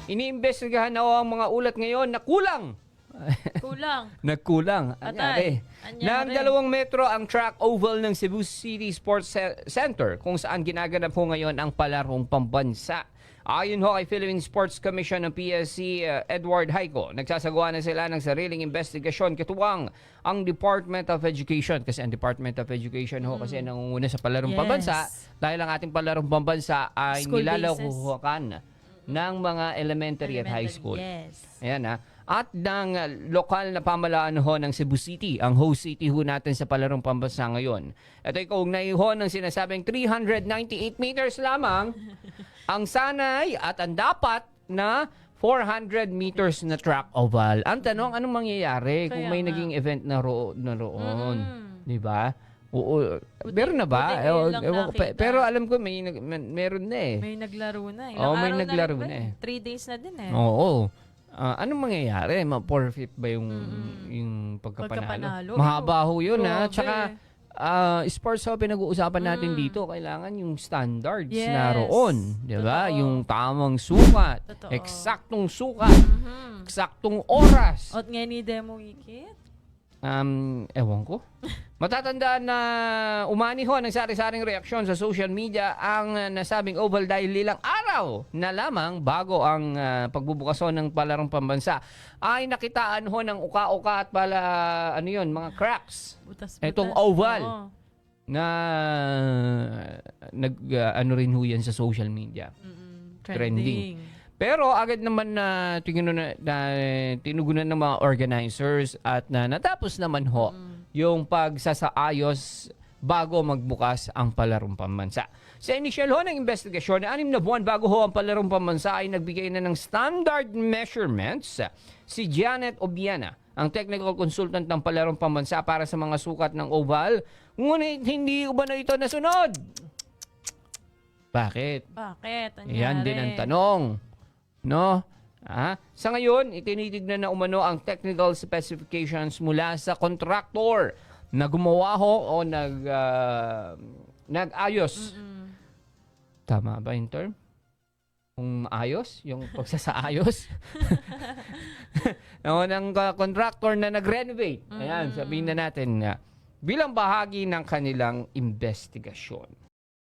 Iniimbestigahan na ang mga ulat ngayon na kulang. Kulang. Nagkulang. Atay. Ng 2 metro ang track oval ng Cebu City Sports Center kung saan ginaganap po ngayon ang palarong pambansa. Ayon ho kay Philippine Sports Commission ng PSC, Edward Haico, nagsasagawa na sila ng sariling investigasyon katuwang ang Department of Education. Kasi ang Department of Education ho kasi nangunguna sa palarong pambansa dahil ang ating palarong pambansa ay nilalakuhan ng mga elementary at high school. Yes. Ayan ha. At ng lokal na pamahalaan ho ng Cebu City, ang host city ho natin sa palarong pambansa ngayon. Ito ay kaugnay ho ng sinasabing 398 meters lamang ang sanay at ang dapat na 400 meters na track oval. Ang tanong, anong mangyayari kung may naging event na roon? Di ba? Oo. Meron na ba? Pero alam ko meron na eh. May naglaro na. May naglaro na eh. 3 days na din eh. Oo. Anong mangyayari? Ma-forfeit ba yung pagkapanalo? Mahaba ho yun ha. Tsaka sports ho pinag-uusapan natin dito. Kailangan yung standards na roon. Diba? Yung tamang sukat. Totoo. Eksaktong sukat. Eksaktong oras. At nga ni Demo Wikit? Ewan ko. Matatandaan na umani ho ng sari-saring reaksyon sa social media ang nasabing oval dahil ilang araw na lamang bago ang pagbubukas ho ng palarong pambansa ay nakitaan ho ng uka-uka at mga cracks. Butas-butas. Itong oval na rin ho yan sa social media. Trending. Pero agad naman na tinugunan ng mga organizers at natapos naman ho yung pagsasaayos bago magbukas ang palarong pambansa. Sa initial ho ng investigasyon, 6 na buwan bago ho ang palarong pambansa ay nagbigay na ng standard measurements si Janet Obiana, ang technical consultant ng palarong pambansa para sa mga sukat ng oval. Ngunit hindi umano ito nasunod. Bakit? Anyari? Yan din ang tanong. No? Sa ngayon, itinitignan na umano ang technical specifications mula sa contractor na gumawa ho o nag-ayos. Tama ba yung term? Kung ayos? Yung pagsasaayos? ng contractor na nag-renovate. Ayan, sabihin na natin bilang bahagi ng kanilang investigasyon.